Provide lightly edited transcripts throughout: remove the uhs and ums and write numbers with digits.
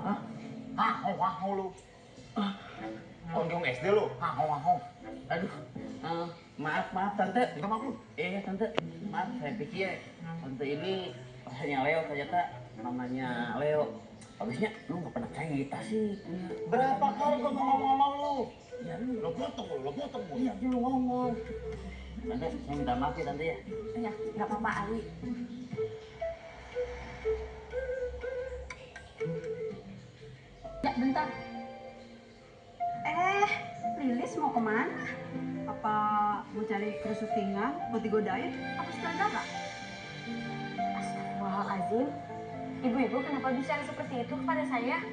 Hah? Hah, lu. Tonjong SD lu. Hah. Aduh, maaf tante. Minta maaf lu. Iya tante, maaf saya pikir tante ini pacarnya Leo, ternyata namanya Leo. Habisnya lu nggak pernah cerita sih punya. Berapa kali gua ngomong lu? Ya Lu potong lu. iya lu ngomong. Tante, saya minta maaf ya tante ya. Ya, nggak apa-apa Ali. Ya, bentar. Lilis mau kemana? Apa mau cari kerusuk pinggang buat digodain? Apa sutradara? Astagfirullahaladzim. Ibu-ibu kenapa bicara seperti itu kepada saya?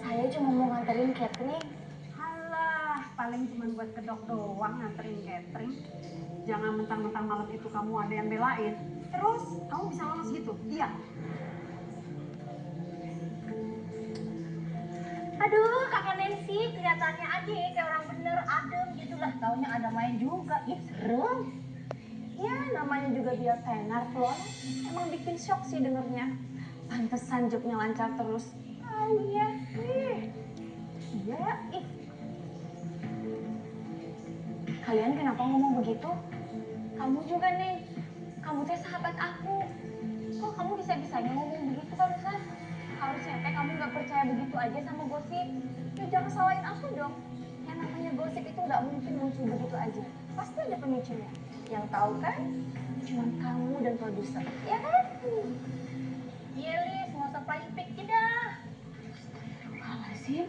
Saya cuma mau nganterin catering. Halah, paling cuma buat kedok doang nganterin catering. Jangan mentang-mentang malam itu kamu ada yang belain. Terus kamu bisa lolos gitu? Iya. Aduh, kakak Nancy, kelihatannya aja kayak orang bener, adem gitu lah. Taunya ada main juga, ih serem. Ya, namanya juga dia tenar, Plon. Emang bikin shock sih dengernya. Pantesan jobnya lancar terus. Taunya, iya, ih. Kalian kenapa ngomong begitu? Kamu juga, Neng. Kamu teh sahabat aku. Kok kamu bisa-bisanya ngomong begitu barusan? Harusnya teh kamu nggak percaya begitu aja sama gosip. Ya jangan salahin aku dong. Yang namanya gosip itu nggak mungkin muncul begitu aja. Pasti ada pemicunya. Yang tahu kan cuma kamu dan produser, ya kan? Iya, Lis, nggak usah paling pikir dah. Astagfirullahaladzim.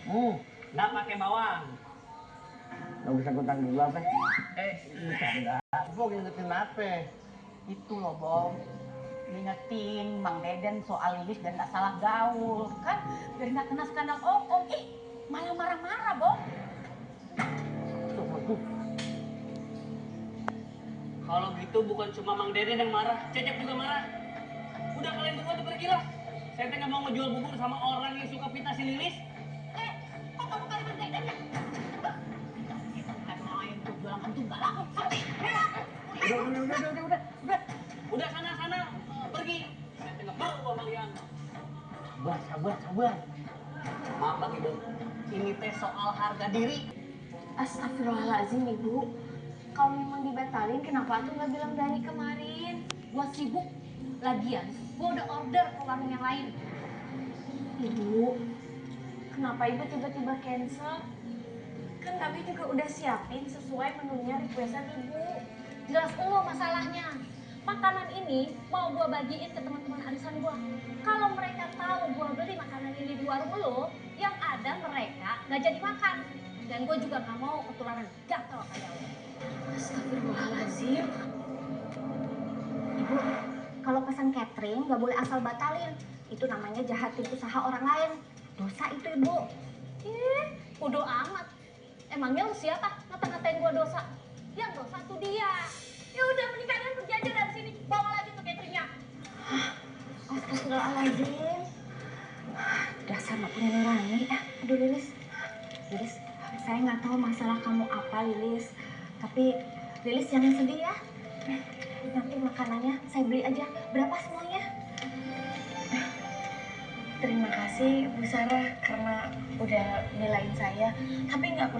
Bong, nggak pakai bawang. Nggak bisa kutang dulu apa? Bercanda. Gua ngingetin apa? Itu loh, Bong. Ngingetin Mang Deden soal Lilis dan nggak salah gaul. Kan biar nggak kena skandal om. Malah marah-marah, Bong. Kalau gitu bukan cuma Mang Deden yang marah, Cecep juga marah. Udah kalian berdua tuh pergi lah. Saya teh nggak mau ngejual bubur sama orang yang suka fitnah si Lilis. Kok kamu kali Mang Deden ya? Bukan main tuh jualan antum nggak laku. Udah sana pergi. Saya teh nggak mau sama kalian. Sabar. Maaf Bang Ibu. Ini teh soal harga diri. Astagfirullahaladzim, Ibu. Kalau memang dibatalin, kenapa tuh nggak bilang dari kemarin? Gua sibuk. Lagian, gua udah order ke warung yang lain. Ibu, kenapa Ibu tiba-tiba cancel? Kan kami juga udah siapin sesuai menunya requestan Ibu. Jelas lo masalahnya. Makanan ini mau gua bagiin ke teman-teman arisan gua. Kalau mereka tahu gua beli makanan ini di warung lo, yang ada mereka nggak jadi makan. Dan gue juga nggak mau ketularan gatal kayak lo. Astagfirullahaladzim. Ibu, kalau pesan catering nggak boleh asal batalin. Itu namanya jahatin usaha orang lain. Dosa itu, Ibu. Bodo amat. Emangnya lu siapa ngata-ngatain gue dosa? Yang dosa tuh dia. Ya udah, mending kalian pergi aja dari sini. Bawa lagi tuh cateringnya. Astagfirullahaladzim. Dasar nggak punya nurani. Aduh, Lilis. Saya nggak tahu masalah kamu apa, Lilis. Tapi Lilis jangan sedih ya. Nanti makanannya saya beli aja. Berapa semuanya? Terima kasih Bu Sarah karena udah belain saya. Tapi nggak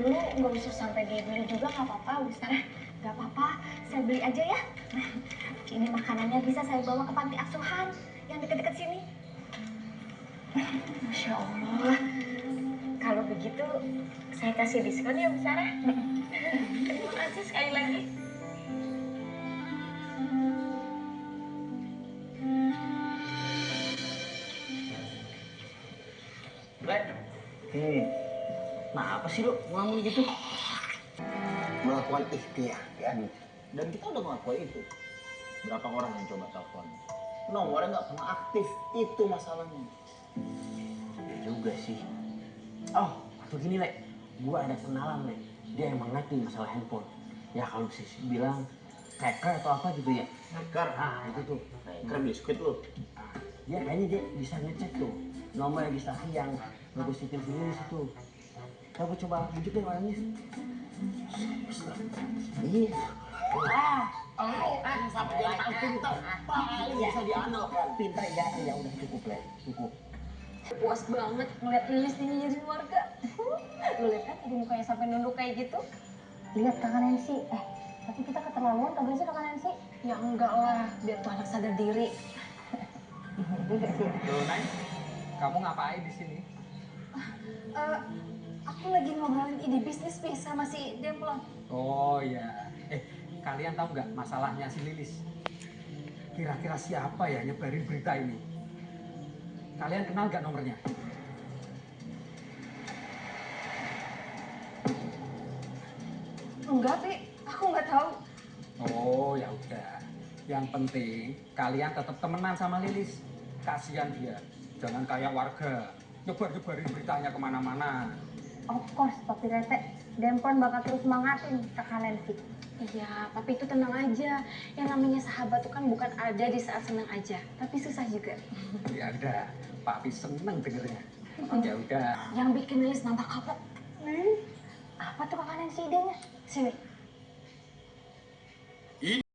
usah sampai dibeli juga, nggak apa-apa Bu Sarah. Nggak apa-apa, saya beli aja ya. Ini makanannya bisa saya bawa ke panti asuhan yang dekat-dekat sini. Masya Allah. Kalau begitu saya kasih diskon ya Bu Sarah. Terima kasih sekali lagi. Nah apa sih lu ngomong gitu? Melakukan ikhtiar ya. Dan kita udah ngelakuin itu. Berapa orang yang coba telepon? Nomornya nggak pernah aktif. Itu masalahnya. Ya juga sih. Oh, atau gini Le, gua ada kenalan Le. Dia emang ngerti masalah handphone. Ya kalau sih bilang hacker atau apa gitu ya. Hacker? Itu tuh. Hacker biskuit lu. Dia kayaknya dia bisa ngecek tuh nomor registrasi yang ngepositif dulu situ. Coba coba bujuk deh orangnya. Iya. Sampai dia tahu pintar, paling bisa diandalkan. Pintar ya, ya udah cukup Le, cukup. Puas banget ngeliat Lilis dinyinyirin warga. Lu lihat kan tadi mukanya sampai nunduk kayak gitu. Lihat kakak Nancy. Tapi kita keterlaluan kagak sih kakak Nancy? Ya enggak lah, biar tuh anak sadar diri. Juga sih. Loh, Nay, kamu ngapain di sini? Aku lagi ngobrolin ide bisnis nih sama si Demplon. Oh ya, kalian tahu nggak masalahnya si Lilis? Kira-kira siapa ya nyebarin berita ini? Kalian kenal nggak nomornya? Enggak, Pi. Aku nggak tahu. Oh ya udah. Yang penting kalian tetap temenan sama Lilis. Kasihan dia. Jangan kayak warga nyebar-nyebarin beritanya kemana-mana. Of course, Papi Rete. Dempon bakal terus semangatin kakak Nancy. Iya, tapi itu tenang aja. Yang namanya sahabat tuh kan bukan ada di saat senang aja, tapi susah juga. Ya udah, Papi seneng dengernya. Ya udah. Yang bikin Lilis nambah kapok. Apa tuh kakak Nancy idenya? Sini.